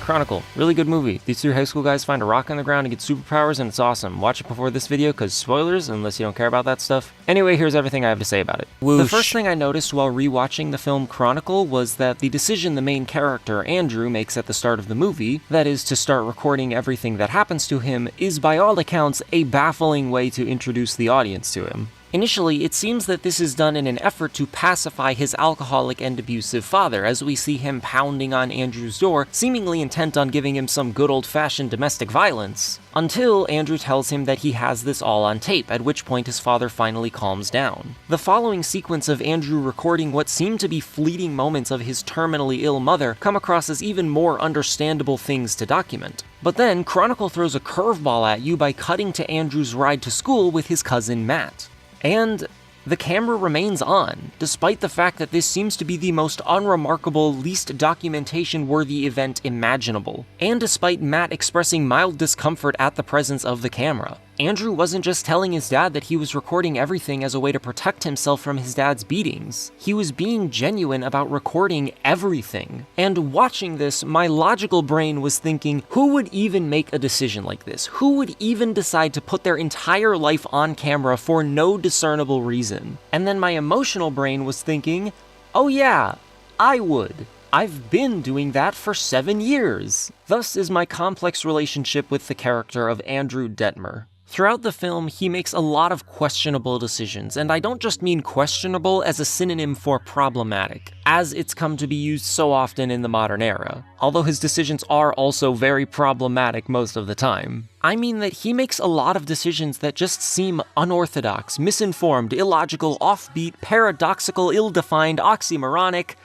Chronicle, really good movie. These three high school guys find a rock on the ground and get superpowers, and it's awesome. Watch it before this video, because spoilers, unless you don't care about that stuff. Anyway, here's everything I have to say about it. Whoosh. The first thing I noticed while rewatching the film Chronicle was that the decision the main character, Andrew, makes at the start of the movie, that is to start recording everything that happens to him, is by all accounts a baffling way to introduce the audience to him. Initially, it seems that this is done in an effort to pacify his alcoholic and abusive father, as we see him pounding on Andrew's door, seemingly intent on giving him some good old-fashioned domestic violence, until Andrew tells him that he has this all on tape, at which point his father finally calms down. The following sequence of Andrew recording what seem to be fleeting moments of his terminally ill mother come across as even more understandable things to document. But then, Chronicle throws a curveball at you by cutting to Andrew's ride to school with his cousin Matt. And the camera remains on, despite the fact that this seems to be the most unremarkable, least documentation-worthy event imaginable, and despite Matt expressing mild discomfort at the presence of the camera. Andrew wasn't just telling his dad that he was recording everything as a way to protect himself from his dad's beatings. He was being genuine about recording everything. And watching this, my logical brain was thinking, who would even make a decision like this? Who would even decide to put their entire life on camera for no discernible reason? And then my emotional brain was thinking, oh yeah, I would. I've been doing that for 7 years. Thus is my complex relationship with the character of Andrew Detmer. Throughout the film, he makes a lot of questionable decisions, and I don't just mean questionable as a synonym for problematic, as it's come to be used so often in the modern era, although his decisions are also very problematic most of the time. I mean that he makes a lot of decisions that just seem unorthodox, misinformed, illogical, offbeat, paradoxical, ill-defined, oxymoronic,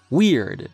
weird.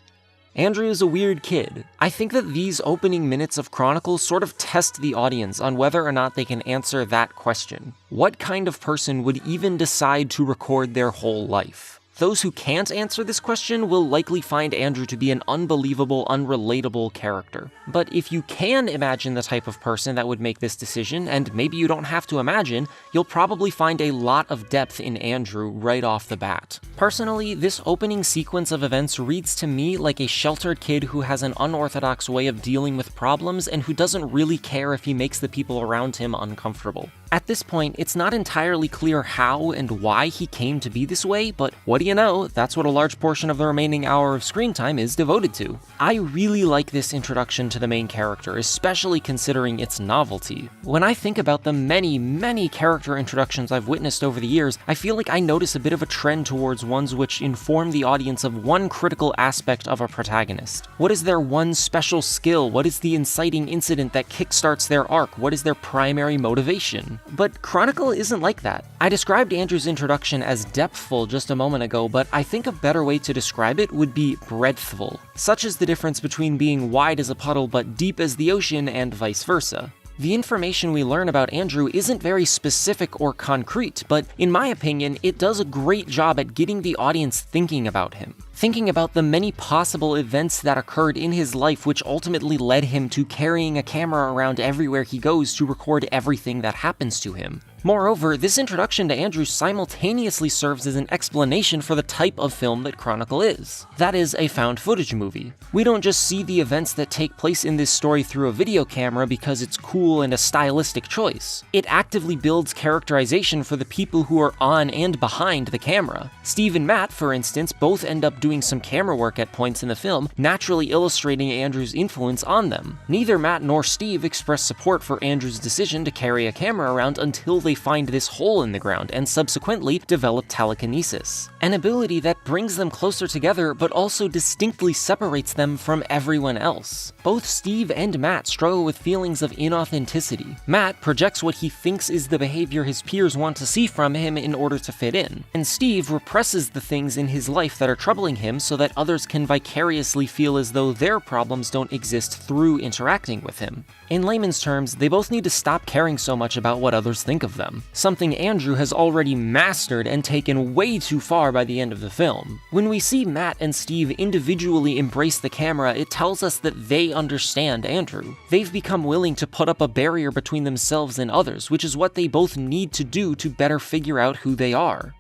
Andrew is a weird kid. I think that these opening minutes of Chronicle sort of test the audience on whether or not they can answer that question. What kind of person would even decide to record their whole life? Those who can't answer this question will likely find Andrew to be an unbelievable, unrelatable character. But if you can imagine the type of person that would make this decision, and maybe you don't have to imagine, you'll probably find a lot of depth in Andrew right off the bat. Personally, this opening sequence of events reads to me like a sheltered kid who has an unorthodox way of dealing with problems and who doesn't really care if he makes the people around him uncomfortable. At this point, it's not entirely clear how and why he came to be this way, but what do you know, that's what a large portion of the remaining hour of screen time is devoted to. I really like this introduction to the main character, especially considering its novelty. When I think about the many character introductions I've witnessed over the years, I feel like I notice a bit of a trend towards ones which inform the audience of one critical aspect of a protagonist. What is their one special skill? What is the inciting incident that kickstarts their arc? What is their primary motivation? But Chronicle isn't like that. I described Andrew's introduction as depthful just a moment ago, but I think a better way to describe it would be breadthful. Such is the difference between being wide as a puddle but deep as the ocean and vice versa. The information we learn about Andrew isn't very specific or concrete, but in my opinion, it does a great job at getting the audience thinking about him. Thinking about the many possible events that occurred in his life which ultimately led him to carrying a camera around everywhere he goes to record everything that happens to him. Moreover, this introduction to Andrew simultaneously serves as an explanation for the type of film that Chronicle is. That is, a found footage movie. We don't just see the events that take place in this story through a video camera because it's cool and a stylistic choice. It actively builds characterization for the people who are on and behind the camera. Steve and Matt, for instance, both end up doing some camera work at points in the film, naturally illustrating Andrew's influence on them. Neither Matt nor Steve express support for Andrew's decision to carry a camera around until they find this hole in the ground and subsequently develop telekinesis, an ability that brings them closer together but also distinctly separates them from everyone else. Both Steve and Matt struggle with feelings of inauthenticity. Matt projects what he thinks is the behavior his peers want to see from him in order to fit in, and Steve represses the things in his life that are troubling him so that others can vicariously feel as though their problems don't exist through interacting with him. In layman's terms, they both need to stop caring so much about what others think of them, something Andrew has already mastered and taken way too far by the end of the film. When we see Matt and Steve individually embrace the camera, it tells us that they understand Andrew. They've become willing to put up a barrier between themselves and others, which is what they both need to do to better figure out who they are.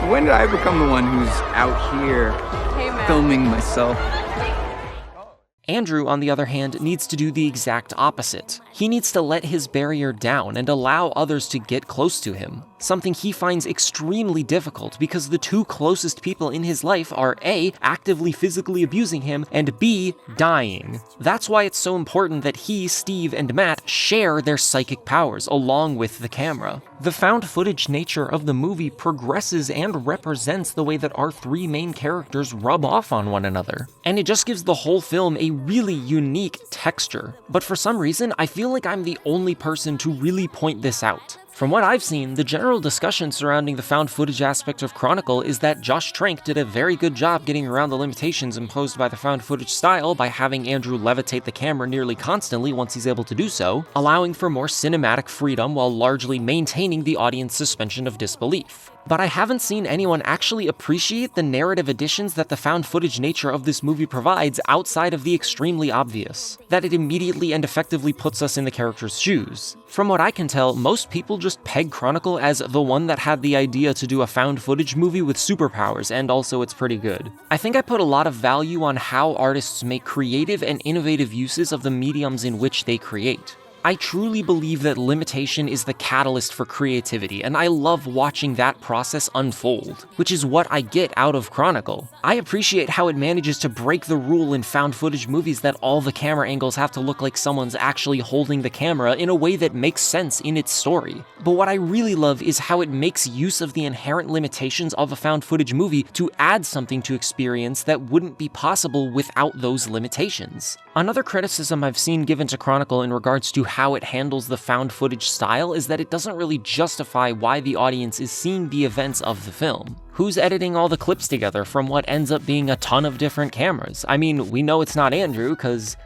When did I become the one who's out here filming myself? Andrew, on the other hand, needs to do the exact opposite. He needs to let his barrier down and allow others to get close to him, something he finds extremely difficult because the two closest people in his life are A, actively physically abusing him, and B, dying. That's why it's so important that he, Steve, and Matt share their psychic powers along with the camera. The found footage nature of the movie progresses and represents the way that our three main characters rub off on one another, and it just gives the whole film a really unique texture. But for some reason, I feel like I'm the only person to really point this out. From what I've seen, the general discussion surrounding the found footage aspect of Chronicle is that Josh Trank did a very good job getting around the limitations imposed by the found footage style by having Andrew levitate the camera nearly constantly once he's able to do so, allowing for more cinematic freedom while largely maintaining the audience suspension of disbelief. But I haven't seen anyone actually appreciate the narrative additions that the found footage nature of this movie provides outside of the extremely obvious, that it immediately and effectively puts us in the character's shoes. From what I can tell, most people just peg Chronicle as the one that had the idea to do a found footage movie with superpowers, and also it's pretty good. I think I put a lot of value on how artists make creative and innovative uses of the mediums in which they create. I truly believe that limitation is the catalyst for creativity, and I love watching that process unfold, which is what I get out of Chronicle. I appreciate how it manages to break the rule in found footage movies that all the camera angles have to look like someone's actually holding the camera in a way that makes sense in its story. But what I really love is how it makes use of the inherent limitations of a found footage movie to add something to experience that wouldn't be possible without those limitations. Another criticism I've seen given to Chronicle in regards to how it handles the found footage style is that it doesn't really justify why the audience is seeing the events of the film. Who's editing all the clips together from what ends up being a ton of different cameras? I mean, we know it's not Andrew, because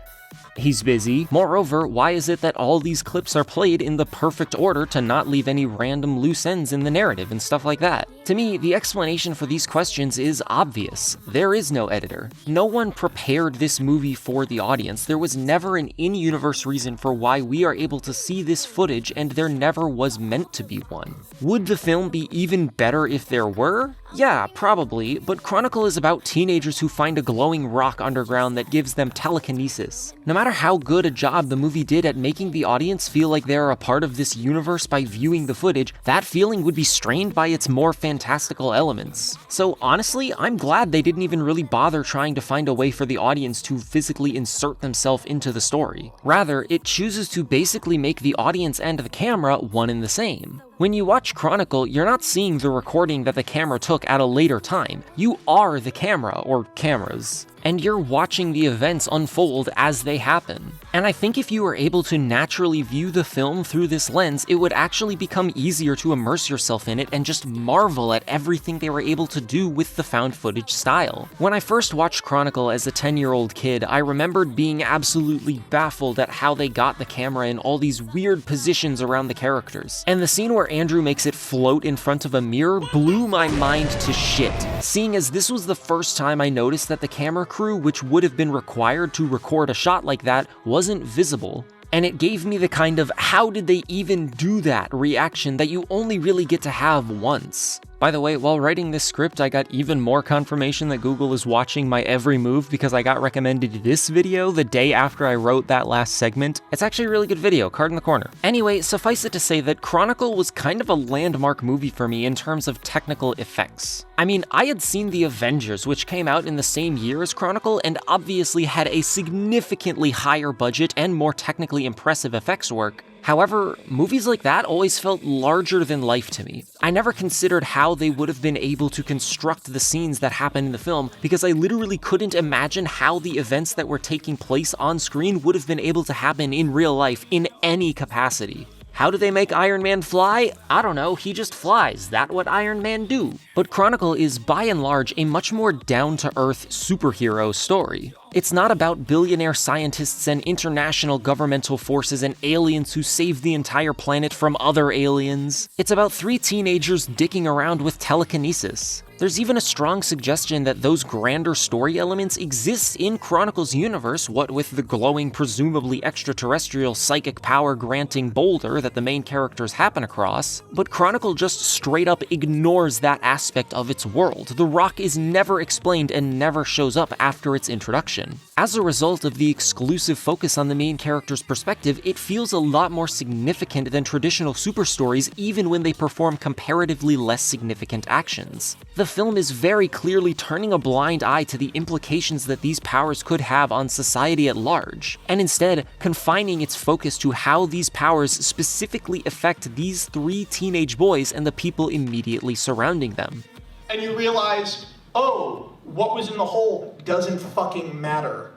he's busy. Moreover, why is it that all these clips are played in the perfect order to not leave any random loose ends in the narrative and stuff like that? To me, the explanation for these questions is obvious. There is no editor. No one prepared this movie for the audience. There was never an in-universe reason for why we are able to see this footage, and there never was meant to be one. Would the film be even better if there were? Yeah, probably, but Chronicle is about teenagers who find a glowing rock underground that gives them telekinesis. No matter how good a job the movie did at making the audience feel like they're a part of this universe by viewing the footage, that feeling would be strained by its more fantastical elements. So honestly, I'm glad they didn't even really bother trying to find a way for the audience to physically insert themselves into the story. Rather, it chooses to basically make the audience and the camera one and the same. When you watch Chronicle, you're not seeing the recording that the camera took at a later time. You are the camera, or cameras, and you're watching the events unfold as they happen. And I think if you were able to naturally view the film through this lens, it would actually become easier to immerse yourself in it and just marvel at everything they were able to do with the found footage style. When I first watched Chronicle as a 10-year-old kid, I remembered being absolutely baffled at how they got the camera in all these weird positions around the characters. And the scene where Andrew makes it float in front of a mirror blew my mind to shit, seeing as this was the first time I noticed that the camera crew, which would have been required to record a shot like that, wasn't visible. And it gave me the kind of "how did they even do that" reaction that you only really get to have once. By the way, while writing this script, I got even more confirmation that Google is watching my every move because I got recommended this video the day after I wrote that last segment. It's actually a really good video, card in the corner. Anyway, suffice it to say that Chronicle was kind of a landmark movie for me in terms of technical effects. I mean, I had seen The Avengers, which came out in the same year as Chronicle, and obviously had a significantly higher budget and more technically impressive effects work. However, movies like that always felt larger than life to me. I never considered how they would have been able to construct the scenes that happen in the film because I literally couldn't imagine how the events that were taking place on screen would have been able to happen in real life in any capacity. How do they make Iron Man fly? I don't know, he just flies. That's what Iron Man do. But Chronicle is by and large a much more down-to-earth superhero story. It's not about billionaire scientists and international governmental forces and aliens who save the entire planet from other aliens. It's about three teenagers dicking around with telekinesis. There's even a strong suggestion that those grander story elements exist in Chronicle's universe, what with the glowing, presumably extraterrestrial psychic power granting boulder that the main characters happen across, but Chronicle just straight up ignores that aspect of its world. The rock is never explained and never shows up after its introduction. As a result of the exclusive focus on the main character's perspective, it feels a lot more significant than traditional super stories, even when they perform comparatively less significant actions. The film is very clearly turning a blind eye to the implications that these powers could have on society at large, and instead confining its focus to how these powers specifically affect these 3 teenage boys and the people immediately surrounding them. And you realize, oh, what was in the hole doesn't fucking matter.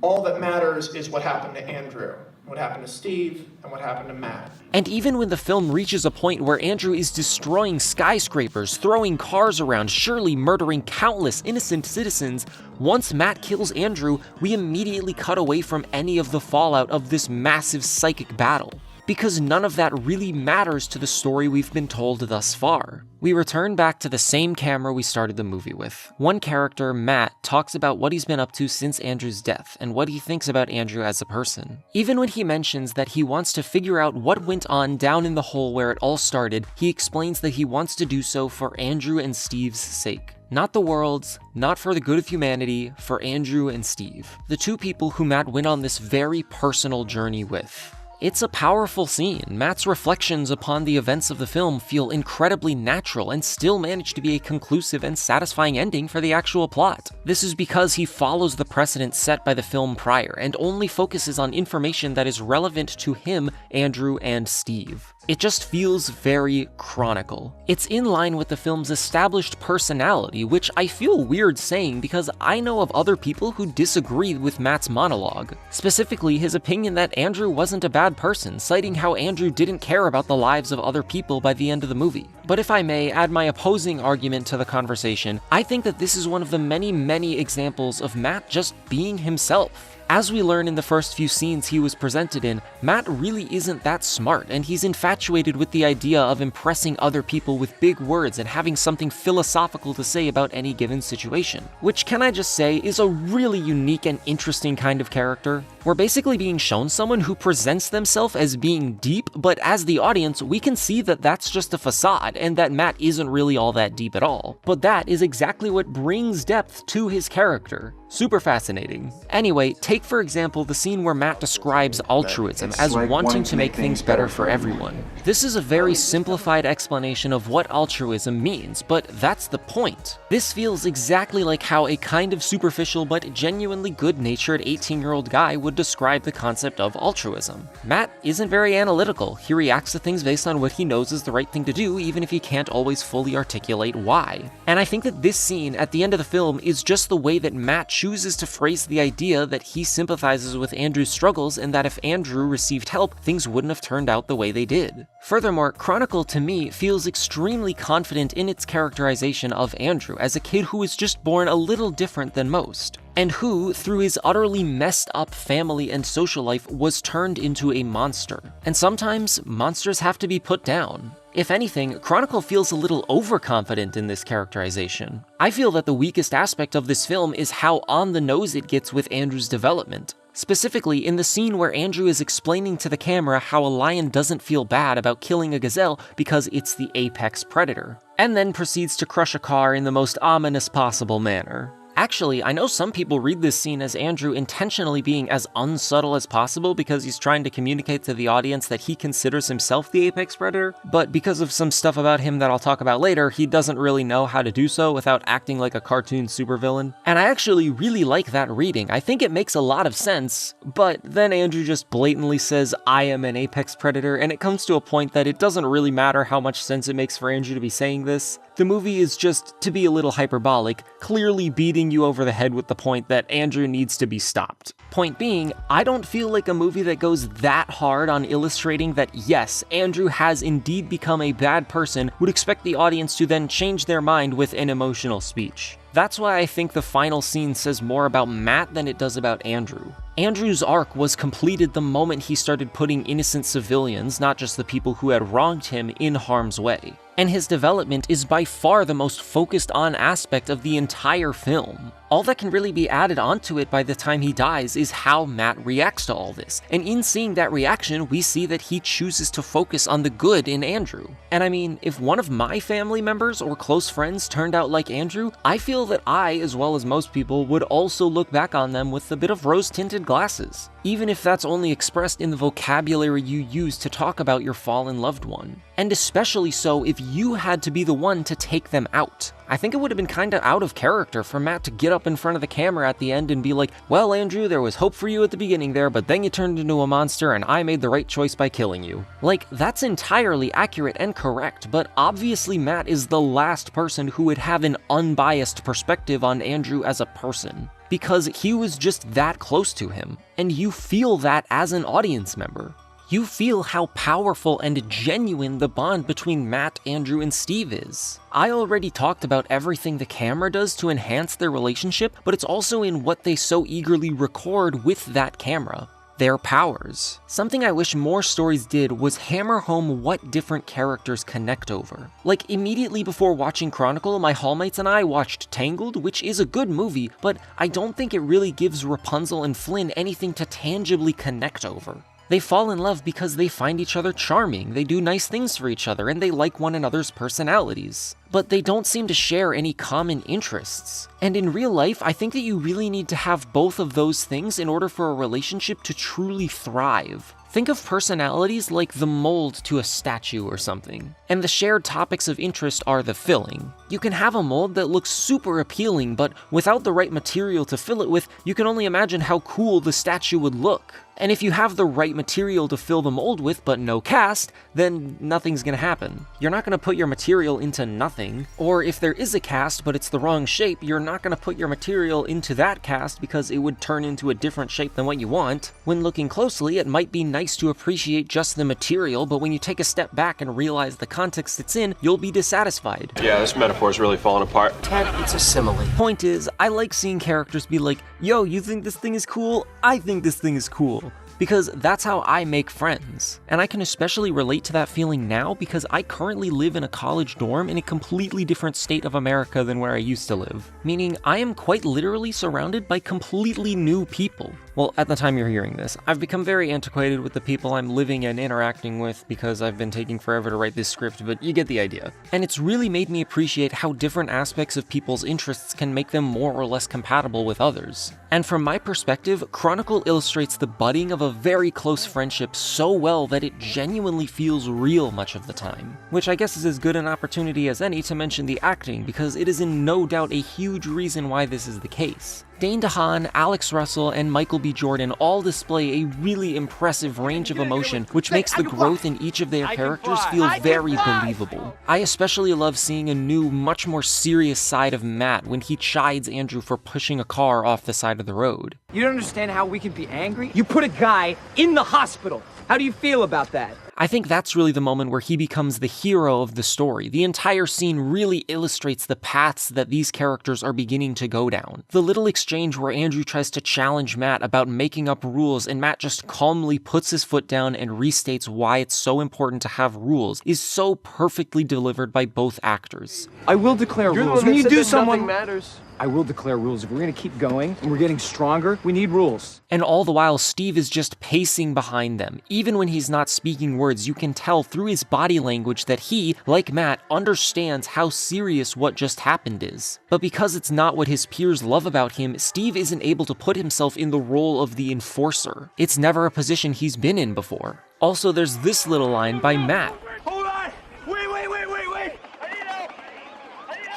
All that matters is what happened to Andrew, what happened to Steve, and what happened to Matt. And even when the film reaches a point where Andrew is destroying skyscrapers, throwing cars around, surely murdering countless innocent citizens, once Matt kills Andrew, we immediately cut away from any of the fallout of this massive psychic battle, because none of that really matters to the story we've been told thus far. We return back to the same camera we started the movie with. One character, Matt, talks about what he's been up to since Andrew's death and what he thinks about Andrew as a person. Even when he mentions that he wants to figure out what went on down in the hole where it all started, he explains that he wants to do so for Andrew and Steve's sake. Not the world's, not for the good of humanity, for Andrew and Steve, the 2 people who Matt went on this very personal journey with. It's a powerful scene. Matt's reflections upon the events of the film feel incredibly natural and still manage to be a conclusive and satisfying ending for the actual plot. This is because he follows the precedent set by the film prior and only focuses on information that is relevant to him, Andrew, and Steve. It just feels very Chronicle. It's in line with the film's established personality, which I feel weird saying because I know of other people who disagree with Matt's monologue. Specifically, his opinion that Andrew wasn't a bad person, citing how Andrew didn't care about the lives of other people by the end of the movie. But if I may add my opposing argument to the conversation, I think that this is one of the many examples of Matt just being himself. As we learn in the first few scenes he was presented in, Matt really isn't that smart, and he's infatuated with the idea of impressing other people with big words and having something philosophical to say about any given situation. Which, can I just say, is a really unique and interesting kind of character. We're basically being shown someone who presents themselves as being deep, but as the audience, we can see that that's just a facade, and that Matt isn't really all that deep at all. But that is exactly what brings depth to his character. Super fascinating. Anyway, take for example the scene where Matt describes altruism as wanting to make things better for everyone. This is a very simplified explanation of what altruism means, but that's the point. This feels exactly like how a kind of superficial but genuinely good-natured 18-year-old guy would describe the concept of altruism. Matt isn't very analytical. He reacts to things based on what he knows is the right thing to do, even if he can't always fully articulate why. And I think that this scene at the end of the film is just the way that Matt chooses to phrase the idea that he sympathizes with Andrew's struggles and that if Andrew received help, things wouldn't have turned out the way they did. Furthermore, Chronicle to me feels extremely confident in its characterization of Andrew as a kid who was just born a little different than most, and who, through his utterly messed up family and social life, was turned into a monster. And sometimes, monsters have to be put down. If anything, Chronicle feels a little overconfident in this characterization. I feel that the weakest aspect of this film is how on the nose it gets with Andrew's development. Specifically, in the scene where Andrew is explaining to the camera how a lion doesn't feel bad about killing a gazelle because it's the apex predator, and then proceeds to crush a car in the most ominous possible manner. Actually, I know some people read this scene as Andrew intentionally being as unsubtle as possible because he's trying to communicate to the audience that he considers himself the apex predator, but because of some stuff about him that I'll talk about later, he doesn't really know how to do so without acting like a cartoon supervillain. And I actually really like that reading. I think it makes a lot of sense, but then Andrew just blatantly says, "I am an apex predator," and it comes to a point that it doesn't really matter how much sense it makes for Andrew to be saying this. The movie is just, to be a little hyperbolic, clearly beating you over the head with the point that Andrew needs to be stopped. Point being, I don't feel like a movie that goes that hard on illustrating that yes, Andrew has indeed become a bad person would expect the audience to then change their mind with an emotional speech. That's why I think the final scene says more about Matt than it does about Andrew. Andrew's arc was completed the moment he started putting innocent civilians, not just the people who had wronged him, in harm's way. And his development is by far the most focused on aspect of the entire film. All that can really be added onto it by the time he dies is how Matt reacts to all this. And in seeing that reaction, we see that he chooses to focus on the good in Andrew. And I mean, if one of my family members or close friends turned out like Andrew, I feel that I, as well as most people, would also look back on them with a bit of rose-tinted glasses, even if that's only expressed in the vocabulary you use to talk about your fallen loved one. And especially so if you had to be the one to take them out. I think it would have been kinda out of character for Matt to get up in front of the camera at the end and be like, well, Andrew, there was hope for you at the beginning there, but then you turned into a monster and I made the right choice by killing you. Like, that's entirely accurate and correct, but obviously Matt is the last person who would have an unbiased perspective on Andrew as a person, because he was just that close to him, and you feel that as an audience member. You feel how powerful and genuine the bond between Matt, Andrew, and Steve is. I already talked about everything the camera does to enhance their relationship, but it's also in what they so eagerly record with that camera. Their powers. Something I wish more stories did was hammer home what different characters connect over. Like, immediately before watching Chronicle, my hallmates and I watched Tangled, which is a good movie, but I don't think it really gives Rapunzel and Flynn anything to tangibly connect over. They fall in love because they find each other charming, they do nice things for each other, and they like one another's personalities. But they don't seem to share any common interests. And in real life, I think that you really need to have both of those things in order for a relationship to truly thrive. Think of personalities like the mold to a statue or something, and the shared topics of interest are the filling. You can have a mold that looks super appealing, but without the right material to fill it with, you can only imagine how cool the statue would look. And if you have the right material to fill the mold with but no cast, then nothing's gonna happen. You're not gonna put your material into nothing, or if there is a cast but it's the wrong shape, you're not gonna put your material into that cast because it would turn into a different shape than what you want. When looking closely, it might be nice to appreciate just the material, but when you take a step back and realize the context it's in, you'll be dissatisfied. Yeah, this metaphor's really falling apart. Ted, it's a simile. Point is, I like seeing characters be like, yo, you think this thing is cool? I think this thing is cool. Because that's how I make friends. And I can especially relate to that feeling now because I currently live in a college dorm in a completely different state of America than where I used to live. Meaning I am quite literally surrounded by completely new people. Well, at the time you're hearing this, I've become very antiquated with the people I'm living and interacting with because I've been taking forever to write this script, but you get the idea. And it's really made me appreciate how different aspects of people's interests can make them more or less compatible with others. And from my perspective, Chronicle illustrates the budding of a very close friendship so well that it genuinely feels real much of the time. Which I guess is as good an opportunity as any to mention the acting, because it is in no doubt a huge reason why this is the case. Dane DeHaan, Alex Russell, and Michael B. Jordan all display a really impressive range of emotion, which makes the growth in each of their characters feel very believable. I especially love seeing a new, much more serious side of Matt when he chides Andrew for pushing a car off the side of the road. You don't understand how we can be angry? You put a guy in the hospital. How do you feel about that? I think that's really the moment where he becomes the hero of the story. The entire scene really illustrates the paths that these characters are beginning to go down. The little exchange where Andrew tries to challenge Matt about making up rules and Matt just calmly puts his foot down and restates why it's so important to have rules is so perfectly delivered by both actors. I will declare rules. When you do something matters. I will declare rules. If we're gonna keep going and we're getting stronger, we need rules. And all the while, Steve is just pacing behind them. Even when he's not speaking words, you can tell through his body language that he, like Matt, understands how serious what just happened is. But because it's not what his peers love about him, Steve isn't able to put himself in the role of the enforcer. It's never a position he's been in before. Also, there's this little line by Matt, Hold on! Wait!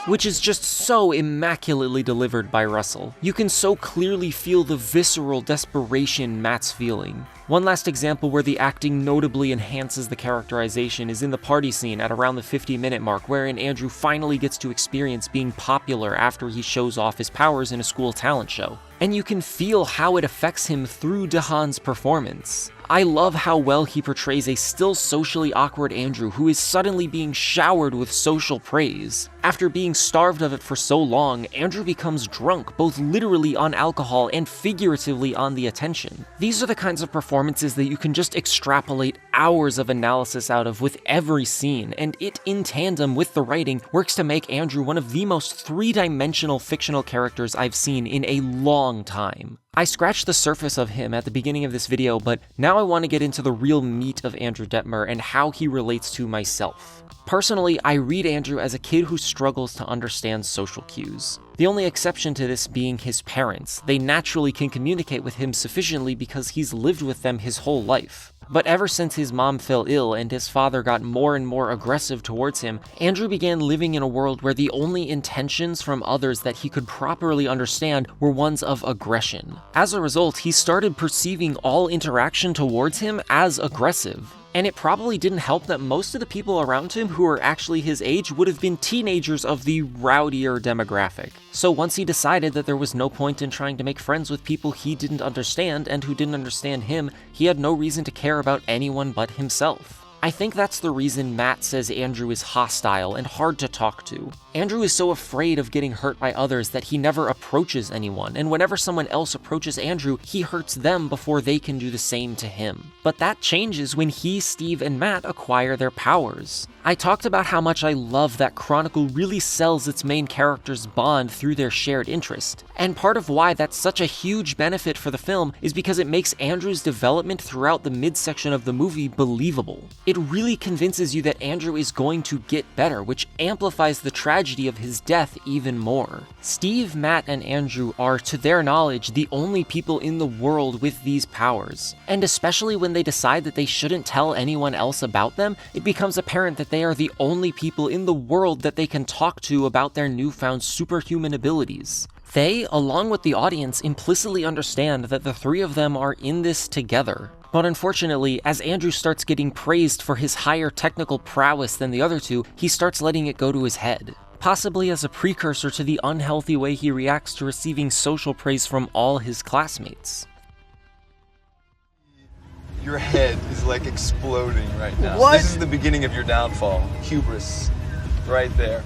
which is just so immaculately delivered by Russell. You can so clearly feel the visceral desperation Matt's feeling. One last example where the acting notably enhances the characterization is in the party scene at around the 50-minute mark, wherein Andrew finally gets to experience being popular after he shows off his powers in a school talent show. And you can feel how it affects him through DeHaan's performance. I love how well he portrays a still socially awkward Andrew who is suddenly being showered with social praise. After being starved of it for so long, Andrew becomes drunk, both literally on alcohol and figuratively on the attention. These are the kinds of performances that you can just extrapolate hours of analysis out of with every scene, and it, in tandem with the writing, works to make Andrew one of the most three-dimensional fictional characters I've seen in a long time. I scratched the surface of him at the beginning of this video, but now I want to get into the real meat of Andrew Detmer and how he relates to myself. Personally, I read Andrew as a kid who struggles to understand social cues. The only exception to this being his parents. They naturally can communicate with him sufficiently because he's lived with them his whole life. But ever since his mom fell ill and his father got more and more aggressive towards him, Andrew began living in a world where the only intentions from others that he could properly understand were ones of aggression. As a result, he started perceiving all interaction towards him as aggressive. And it probably didn't help that most of the people around him who were actually his age would have been teenagers of the rowdier demographic. So once he decided that there was no point in trying to make friends with people he didn't understand and who didn't understand him, he had no reason to care about anyone but himself. I think that's the reason Matt says Andrew is hostile and hard to talk to. Andrew is so afraid of getting hurt by others that he never approaches anyone, and whenever someone else approaches Andrew, he hurts them before they can do the same to him. But that changes when he, Steve, and Matt acquire their powers. I talked about how much I love that Chronicle really sells its main characters' bond through their shared interest, and part of why that's such a huge benefit for the film is because it makes Andrew's development throughout the midsection of the movie believable. It really convinces you that Andrew is going to get better, which amplifies the tragedy of his death even more. Steve, Matt, and Andrew are, to their knowledge, the only people in the world with these powers. And especially when they decide that they shouldn't tell anyone else about them, it becomes apparent that they are the only people in the world that they can talk to about their newfound superhuman abilities. They, along with the audience, implicitly understand that the three of them are in this together. But unfortunately, as Andrew starts getting praised for his higher technical prowess than the other two, he starts letting it go to his head. Possibly as a precursor to the unhealthy way he reacts to receiving social praise from all his classmates. Your head is like exploding right now. What? This is the beginning of your downfall. Hubris. Right there.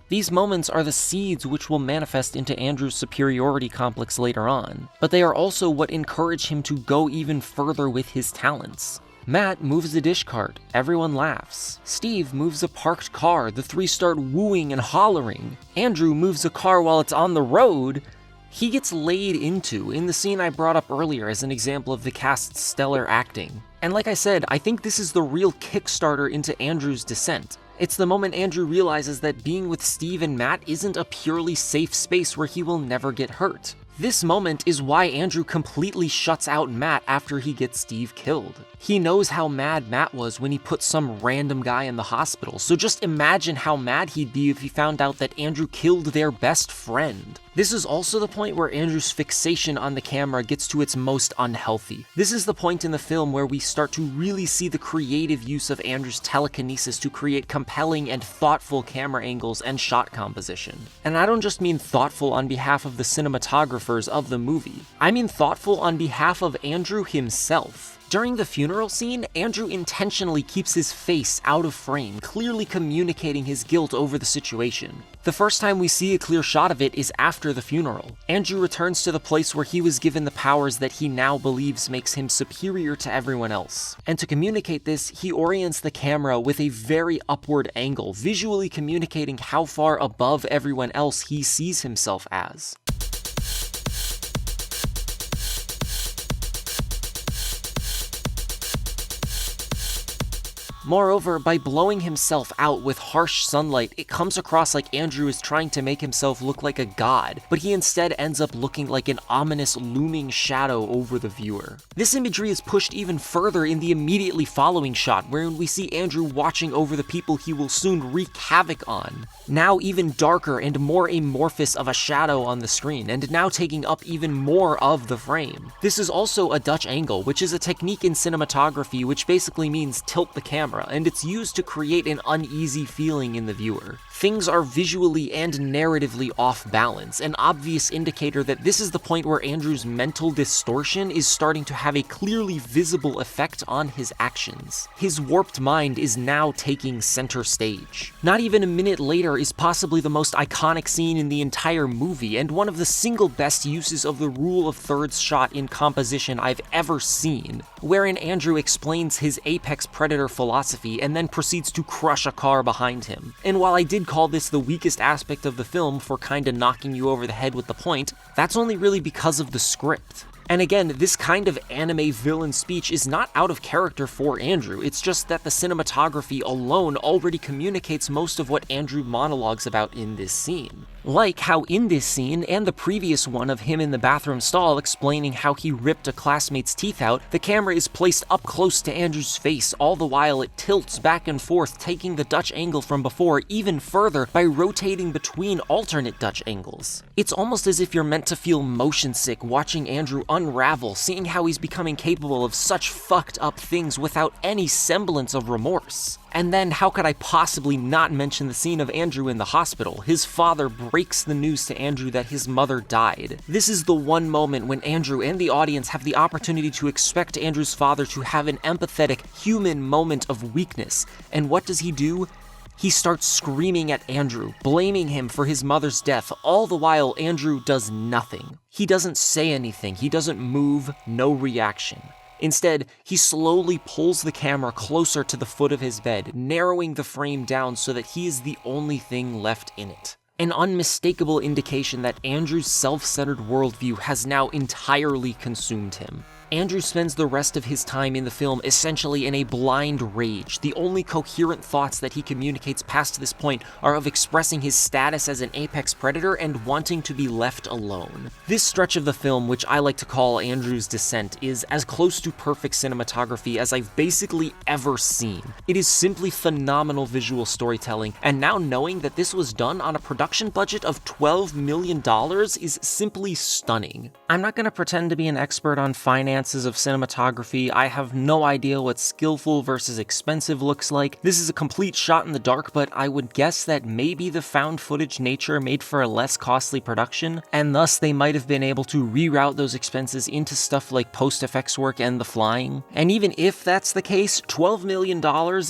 These moments are the seeds which will manifest into Andrew's superiority complex later on, but they are also what encourage him to go even further with his talents. Matt moves the dish cart, everyone laughs. Steve moves a parked car, the three start wooing and hollering. Andrew moves a car while it's on the road. He gets laid into in the scene I brought up earlier as an example of the cast's stellar acting. And like I said, I think this is the real Kickstarter into Andrew's descent. It's the moment Andrew realizes that being with Steve and Matt isn't a purely safe space where he will never get hurt. This moment is why Andrew completely shuts out Matt after he gets Steve killed. He knows how mad Matt was when he put some random guy in the hospital, so just imagine how mad he'd be if he found out that Andrew killed their best friend. This is also the point where Andrew's fixation on the camera gets to its most unhealthy. This is the point in the film where we start to really see the creative use of Andrew's telekinesis to create compelling and thoughtful camera angles and shot composition. And I don't just mean thoughtful on behalf of the cinematographers of the movie. I mean thoughtful on behalf of Andrew himself. During the funeral scene, Andrew intentionally keeps his face out of frame, clearly communicating his guilt over the situation. The first time we see a clear shot of it is after the funeral. Andrew returns to the place where he was given the powers that he now believes makes him superior to everyone else. And to communicate this, he orients the camera with a very upward angle, visually communicating how far above everyone else he sees himself as. Moreover, by blowing himself out with harsh sunlight, it comes across like Andrew is trying to make himself look like a god, but he instead ends up looking like an ominous looming shadow over the viewer. This imagery is pushed even further in the immediately following shot, wherein we see Andrew watching over the people he will soon wreak havoc on. Now even darker and more amorphous of a shadow on the screen, and now taking up even more of the frame. This is also a Dutch angle, which is a technique in cinematography which basically means tilt the camera. camera, and it's used to create an uneasy feeling in the viewer. Things are visually and narratively off balance, an obvious indicator that this is the point where Andrew's mental distortion is starting to have a clearly visible effect on his actions. His warped mind is now taking center stage. Not even a minute later is possibly the most iconic scene in the entire movie, and one of the single best uses of the rule of thirds shot in composition I've ever seen, wherein Andrew explains his apex predator philosophy and then proceeds to crush a car behind him. And while I did call this the weakest aspect of the film for kinda knocking you over the head with the point, that's only really because of the script. And again, this kind of anime villain speech is not out of character for Andrew, it's just that the cinematography alone already communicates most of what Andrew monologues about in this scene. Like how in this scene, and the previous one of him in the bathroom stall explaining how he ripped a classmate's teeth out, the camera is placed up close to Andrew's face, all the while it tilts back and forth, taking the Dutch angle from before even further by rotating between alternate Dutch angles. It's almost as if you're meant to feel motion sick watching Andrew unravel, seeing how he's becoming capable of such fucked up things without any semblance of remorse. And then how could I possibly not mention the scene of Andrew in the hospital? His father breaks the news to Andrew that his mother died. This is the one moment when Andrew and the audience have the opportunity to expect Andrew's father to have an empathetic, human moment of weakness. And what does he do? He starts screaming at Andrew, blaming him for his mother's death, all the while Andrew does nothing. He doesn't say anything, he doesn't move, no reaction. Instead, he slowly pulls the camera closer to the foot of his bed, narrowing the frame down so that he is the only thing left in it. An unmistakable indication that Andrew's self-centered worldview has now entirely consumed him. Andrew spends the rest of his time in the film essentially in a blind rage. The only coherent thoughts that he communicates past this point are of expressing his status as an apex predator and wanting to be left alone. This stretch of the film, which I like to call Andrew's Descent, is as close to perfect cinematography as I've basically ever seen. It is simply phenomenal visual storytelling, and now knowing that this was done on a production budget of $12 million is simply stunning. I'm not gonna pretend to be an expert on finance of cinematography. I have no idea what skillful versus expensive looks like. This is a complete shot in the dark, but I would guess that maybe the found footage nature made for a less costly production, and thus they might have been able to reroute those expenses into stuff like post-effects work and the flying. And even if that's the case, $12 million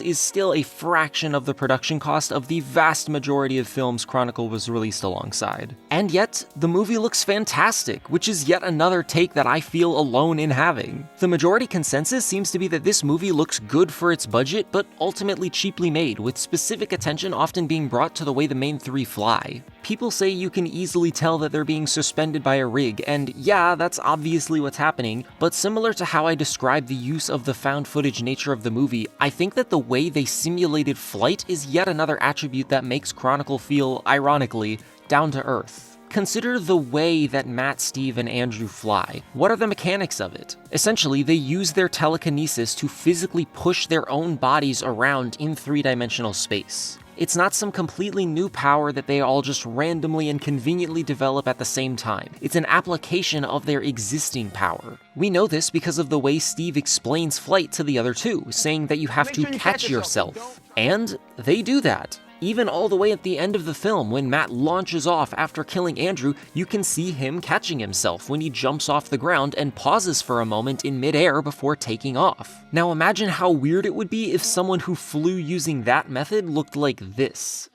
is still a fraction of the production cost of the vast majority of films Chronicle was released alongside. And yet, the movie looks fantastic, which is yet another take that I feel alone in having. The majority consensus seems to be that this movie looks good for its budget, but ultimately cheaply made, with specific attention often being brought to the way the main three fly. People say you can easily tell that they're being suspended by a rig, and yeah, that's obviously what's happening, but similar to how I described the use of the found footage nature of the movie, I think that the way they simulated flight is yet another attribute that makes Chronicle feel, ironically, down to earth. Consider the way that Matt, Steve, and Andrew fly. What are the mechanics of it? Essentially, they use their telekinesis to physically push their own bodies around in three-dimensional space. It's not some completely new power that they all just randomly and conveniently develop at the same time. It's an application of their existing power. We know this because of the way Steve explains flight to the other two, saying that you have to catch yourself. And they do that. Even all the way at the end of the film, when Matt launches off after killing Andrew, you can see him catching himself when he jumps off the ground and pauses for a moment in midair before taking off. Now imagine how weird it would be if someone who flew using that method looked like this.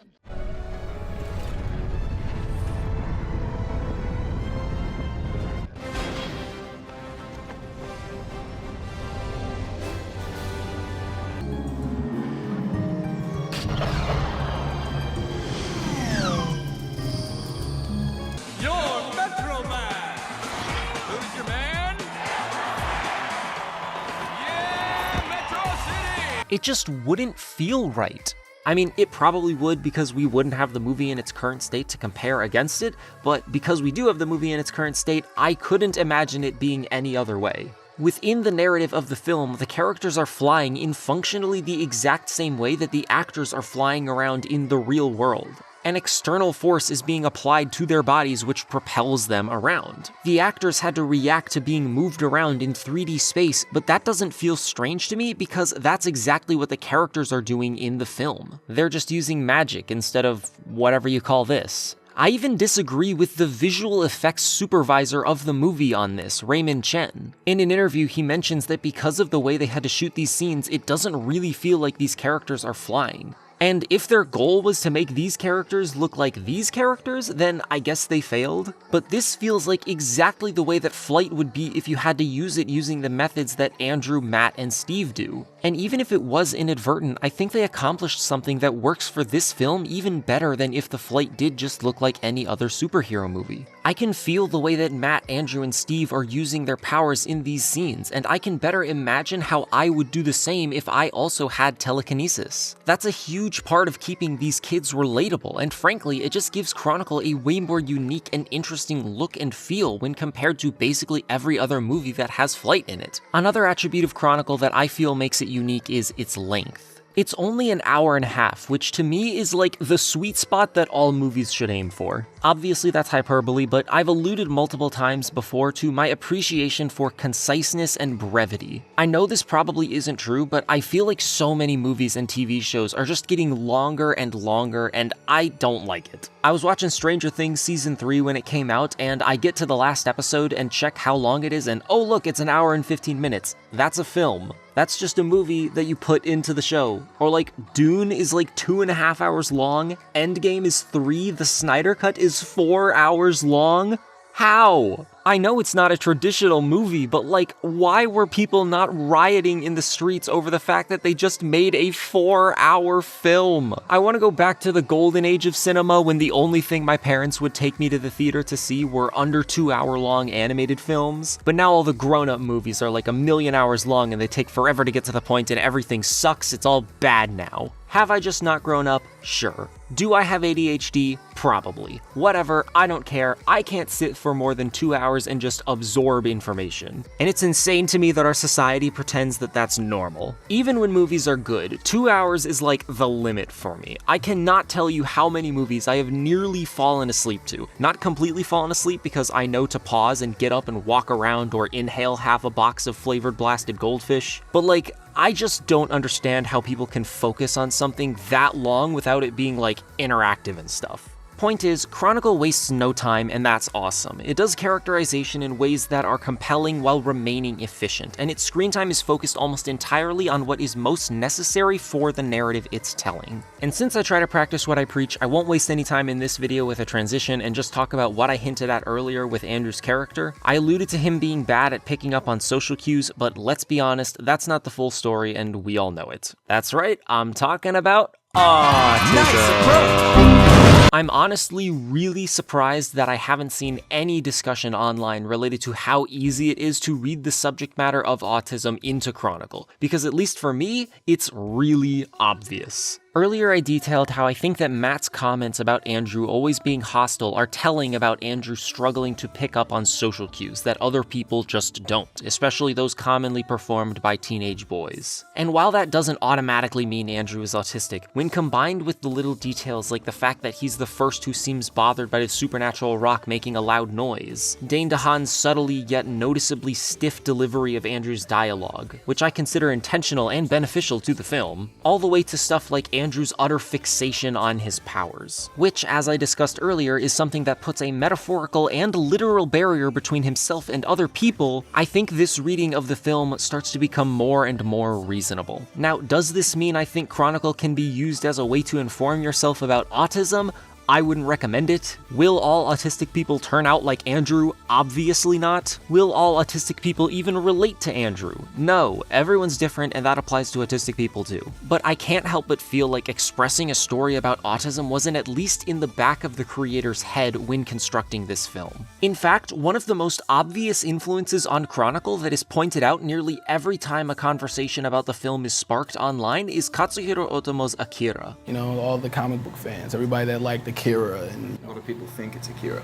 It just wouldn't feel right. I mean, it probably would because we wouldn't have the movie in its current state to compare against it, but because we do have the movie in its current state, I couldn't imagine it being any other way. Within the narrative of the film, the characters are flying in functionally the exact same way that the actors are flying around in the real world. An external force is being applied to their bodies which propels them around. The actors had to react to being moved around in 3D space, but that doesn't feel strange to me because that's exactly what the characters are doing in the film. They're just using magic instead of whatever you call this. I even disagree with the visual effects supervisor of the movie on this, Raymond Chen. In an interview, he mentions that because of the way they had to shoot these scenes, it doesn't really feel like these characters are flying. And if their goal was to make these characters look like these characters, then I guess they failed. But this feels like exactly the way that flight would be if you had to use it using the methods that Andrew, Matt, and Steve do. And even if it was inadvertent, I think they accomplished something that works for this film even better than if the flight did just look like any other superhero movie. I can feel the way that Matt, Andrew, and Steve are using their powers in these scenes, and I can better imagine how I would do the same if I also had telekinesis. That's a huge part of keeping these kids relatable, and frankly, it just gives Chronicle a way more unique and interesting look and feel when compared to basically every other movie that has flight in it. Another attribute of Chronicle that I feel makes it unique is its length. It's only an hour and a half, which to me is like the sweet spot that all movies should aim for. Obviously that's hyperbole, but I've alluded multiple times before to my appreciation for conciseness and brevity. I know this probably isn't true, but I feel like so many movies and TV shows are just getting longer and longer, and I don't like it. I was watching Stranger Things Season 3 when it came out, and I get to the last episode and check how long it is, and oh look, it's an hour and 15 minutes. That's a film. That's just a movie that you put into the show. Or like, Dune is like 2.5 hours long, Endgame is 3, the Snyder Cut is 4 hours long? How? I know it's not a traditional movie, but like, why were people not rioting in the streets over the fact that they just made a 4-hour film? I want to go back to the golden age of cinema when the only thing my parents would take me to the theater to see were under 2-hour-long animated films, but now all the grown-up movies are like 1,000,000 hours long and they take forever to get to the point and everything sucks, it's all bad now. Have I just not grown up? Sure. Do I have ADHD? Probably. Whatever, I don't care. I can't sit for more than 2 hours and just absorb information. And it's insane to me that our society pretends that that's normal. Even when movies are good, 2 hours is like the limit for me. I cannot tell you how many movies I have nearly fallen asleep to. Not completely fallen asleep because I know to pause and get up and walk around or inhale half a box of flavored blasted goldfish, but like, I just don't understand how people can focus on something that long without it being like interactive and stuff. Point is, Chronicle wastes no time, and that's awesome. It does characterization in ways that are compelling while remaining efficient, and its screen time is focused almost entirely on what is most necessary for the narrative it's telling. And since I try to practice what I preach, I won't waste any time in this video with a transition and just talk about what I hinted at earlier with Andrew's character. I alluded to him being bad at picking up on social cues, but let's be honest, that's not the full story, and we all know it. That's right, I'm talking about autism. Nice approach! I'm honestly really surprised that I haven't seen any discussion online related to how easy it is to read the subject matter of autism into Chronicle, because at least for me, it's really obvious. Earlier I detailed how I think that Matt's comments about Andrew always being hostile are telling about Andrew struggling to pick up on social cues that other people just don't, especially those commonly performed by teenage boys. And while that doesn't automatically mean Andrew is autistic, when combined with the little details like the fact that he's the first who seems bothered by the supernatural rock making a loud noise, Dane DeHaan's subtly yet noticeably stiff delivery of Andrew's dialogue, which I consider intentional and beneficial to the film, all the way to stuff like Andrew's utter fixation on his powers, which, as I discussed earlier, is something that puts a metaphorical and literal barrier between himself and other people. I think this reading of the film starts to become more and more reasonable. Now, does this mean I think Chronicle can be used as a way to inform yourself about autism? I wouldn't recommend it. Will all autistic people turn out like Andrew? Obviously not. Will all autistic people even relate to Andrew? No, everyone's different and that applies to autistic people too. But I can't help but feel like expressing a story about autism wasn't at least in the back of the creator's head when constructing this film. In fact, one of the most obvious influences on Chronicle that is pointed out nearly every time a conversation about the film is sparked online is Katsuhiro Otomo's Akira. You know, all the comic book fans, everybody that liked Akira, and a lot of people think it's Akira.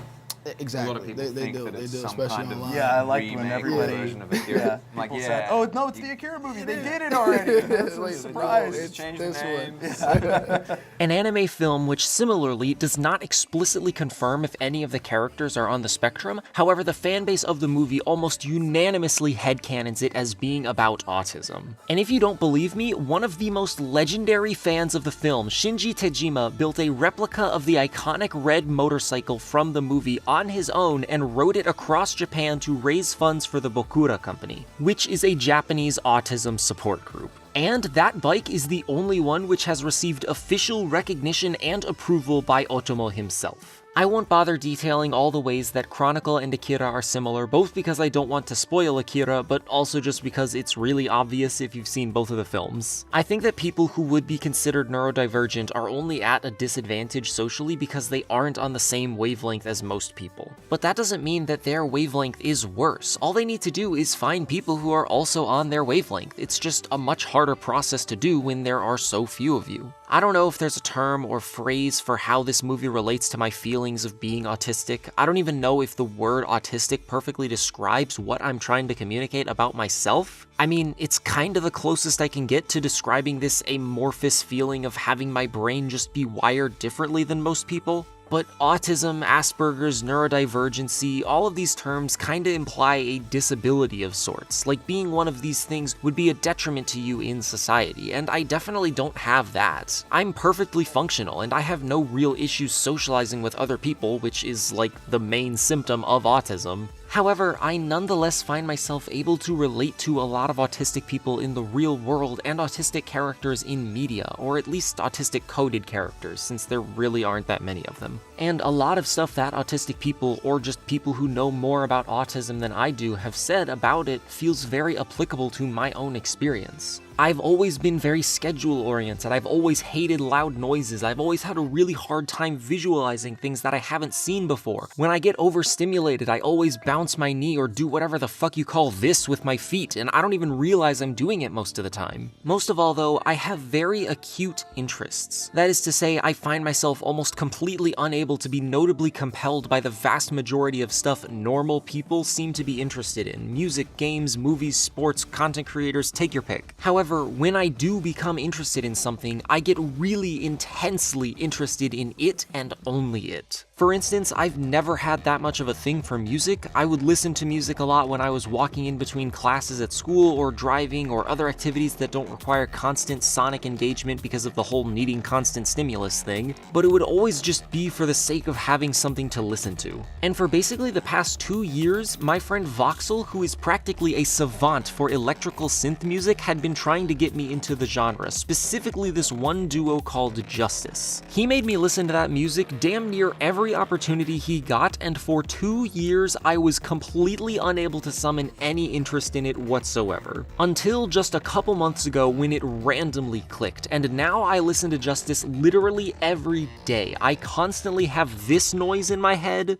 Exactly. A lot of people they think do. that They it's do, some especially kind of online. Yeah, I like when remake everybody- version of Akira. I'm like, People yeah. said, "Oh no, it's the Akira movie. They did it already. That's a Wait, surprise." no, it's Change this the one. names. An anime film which similarly does not explicitly confirm if any of the characters are on the spectrum, however the fanbase of the movie almost unanimously headcanons it as being about autism. And if you don't believe me, one of the most legendary fans of the film, Shinji Tejima, built a replica of the iconic red motorcycle from the movie on his own and rode it across Japan to raise funds for the Bokura Company, which is a Japanese autism support group. And that bike is the only one which has received official recognition and approval by Otomo himself. I won't bother detailing all the ways that Chronicle and Akira are similar, both because I don't want to spoil Akira, but also just because it's really obvious if you've seen both of the films. I think that people who would be considered neurodivergent are only at a disadvantage socially because they aren't on the same wavelength as most people. But that doesn't mean that their wavelength is worse. All they need to do is find people who are also on their wavelength. It's just a much harder process to do when there are so few of you. I don't know if there's a term or phrase for how this movie relates to my feelings of being autistic. I don't even know if the word autistic perfectly describes what I'm trying to communicate about myself. I mean, it's kind of the closest I can get to describing this amorphous feeling of having my brain just be wired differently than most people. But autism, Asperger's, neurodivergency, all of these terms kinda imply a disability of sorts, like being one of these things would be a detriment to you in society, and I definitely don't have that. I'm perfectly functional, and I have no real issues socializing with other people, which is like the main symptom of autism. However, I nonetheless find myself able to relate to a lot of autistic people in the real world and autistic characters in media, or at least autistic coded characters, since there really aren't that many of them. And a lot of stuff that autistic people, or just people who know more about autism than I do, have said about it feels very applicable to my own experience. I've always been very schedule-oriented, I've always hated loud noises, I've always had a really hard time visualizing things that I haven't seen before. When I get overstimulated, I always bounce my knee or do whatever the fuck you call this with my feet, and I don't even realize I'm doing it most of the time. Most of all though, I have very acute interests. That is to say, I find myself almost completely unable to be notably compelled by the vast majority of stuff normal people seem to be interested in. Music, games, movies, sports, content creators, take your pick. However, when I do become interested in something, I get really intensely interested in it and only it. For instance, I've never had that much of a thing for music. I would listen to music a lot when I was walking in between classes at school or driving or other activities that don't require constant sonic engagement because of the whole needing constant stimulus thing, but it would always just be for the sake of having something to listen to. And for basically the past 2 years, my friend Voxel, who is practically a savant for electrical synth music, had been trying to get me into the genre, specifically this one duo called Justice. He made me listen to that music damn near every opportunity he got, and for 2 years I was completely unable to summon any interest in it whatsoever. Until just a couple months ago when it randomly clicked, and now I listen to Justice literally every day. I constantly have this noise in my head.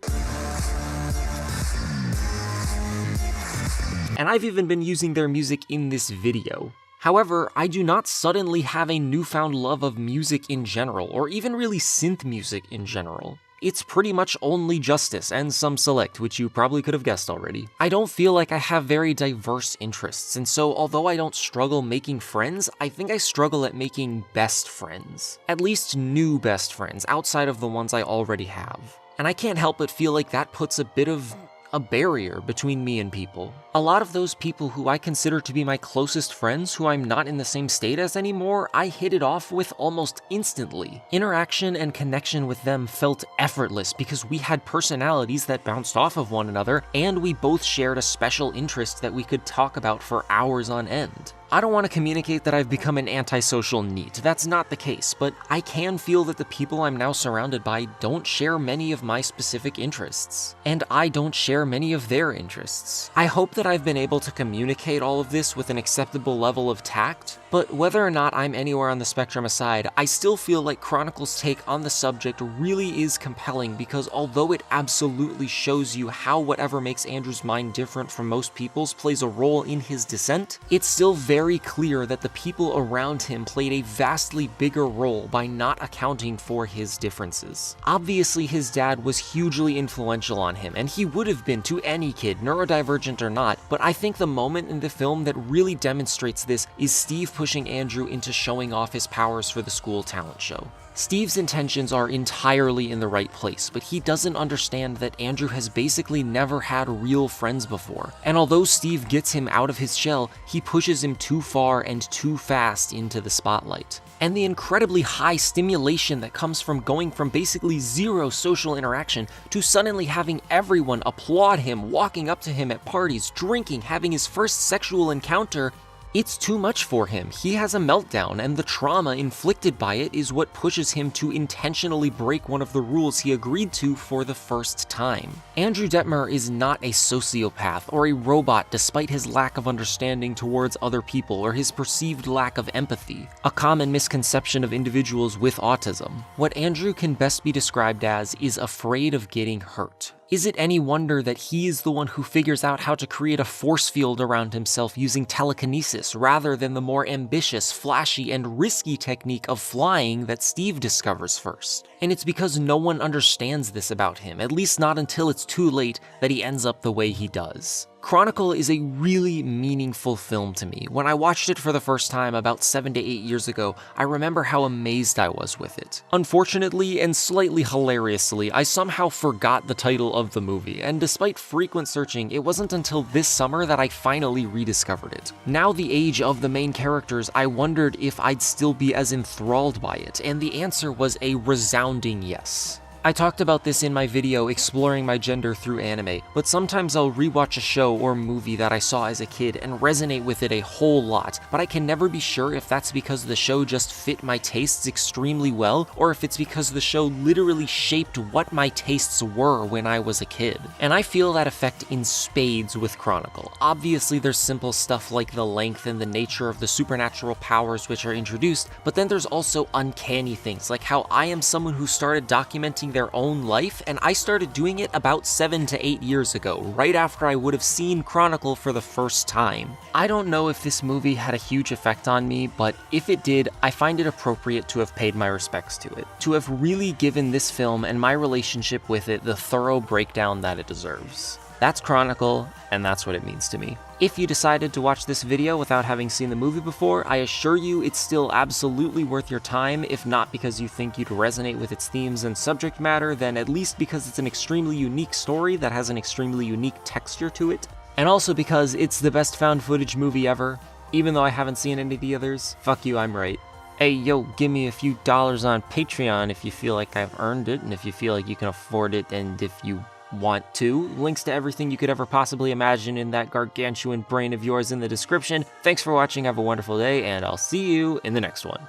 And I've even been using their music in this video. However, I do not suddenly have a newfound love of music in general, or even really synth music in general. It's pretty much only Justice and some Select, which you probably could have guessed already. I don't feel like I have very diverse interests, and so although I don't struggle making friends, I think I struggle at making best friends. At least new best friends, outside of the ones I already have. And I can't help but feel like that puts a bit of a barrier between me and people. A lot of those people who I consider to be my closest friends who I'm not in the same state as anymore, I hit it off with almost instantly. Interaction and connection with them felt effortless because we had personalities that bounced off of one another, and we both shared a special interest that we could talk about for hours on end. I don't want to communicate that I've become an antisocial NEET, that's not the case, but I can feel that the people I'm now surrounded by don't share many of my specific interests, and I don't share many of their interests. I hope that I've been able to communicate all of this with an acceptable level of tact, but whether or not I'm anywhere on the spectrum aside, I still feel like Chronicle's take on the subject really is compelling because although it absolutely shows you how whatever makes Andrew's mind different from most people's plays a role in his descent, it's still very very clear that the people around him played a vastly bigger role by not accounting for his differences. Obviously, his dad was hugely influential on him, and he would have been to any kid, neurodivergent or not, but I think the moment in the film that really demonstrates this is Steve pushing Andrew into showing off his powers for the school talent show. Steve's intentions are entirely in the right place, but he doesn't understand that Andrew has basically never had real friends before. And although Steve gets him out of his shell, he pushes him too far and too fast into the spotlight. And the incredibly high stimulation that comes from going from basically zero social interaction to suddenly having everyone applaud him, walking up to him at parties, drinking, having his first sexual encounter, it's too much for him. He has a meltdown, and the trauma inflicted by it is what pushes him to intentionally break one of the rules he agreed to for the first time. Andrew Detmer is not a sociopath or a robot despite his lack of understanding towards other people or his perceived lack of empathy, a common misconception of individuals with autism. What Andrew can best be described as is afraid of getting hurt. Is it any wonder that he is the one who figures out how to create a force field around himself using telekinesis rather than the more ambitious, flashy, and risky technique of flying that Steve discovers first? And it's because no one understands this about him, at least not until it's too late, that he ends up the way he does. Chronicle is a really meaningful film to me. When I watched it for the first time about 7 to 8 years ago, I remember how amazed I was with it. Unfortunately, and slightly hilariously, I somehow forgot the title of the movie, and despite frequent searching, it wasn't until this summer that I finally rediscovered it. Now the age of the main characters, I wondered if I'd still be as enthralled by it, and the answer was a resounding yes. I talked about this in my video exploring my gender through anime, but sometimes I'll rewatch a show or movie that I saw as a kid and resonate with it a whole lot, but I can never be sure if that's because the show just fit my tastes extremely well, or if it's because the show literally shaped what my tastes were when I was a kid. And I feel that effect in spades with Chronicle. Obviously there's simple stuff like the length and the nature of the supernatural powers which are introduced, but then there's also uncanny things, like how I am someone who started documenting their own life, and I started doing it about 7 to 8 years ago, right after I would have seen Chronicle for the first time. I don't know if this movie had a huge effect on me, but if it did, I find it appropriate to have paid my respects to it, to have really given this film and my relationship with it the thorough breakdown that it deserves. That's Chronicle, and that's what it means to me. If you decided to watch this video without having seen the movie before, I assure you it's still absolutely worth your time, if not because you think you'd resonate with its themes and subject matter, then at least because it's an extremely unique story that has an extremely unique texture to it, and also because it's the best found footage movie ever. Even though I haven't seen any of the others, fuck you, I'm right. Hey, yo, give me a few dollars on Patreon if you feel like I've earned it, and if you feel like you can afford it, and if you want to. Links to everything you could ever possibly imagine in that gargantuan brain of yours in the description. Thanks for watching, have a wonderful day, and I'll see you in the next one.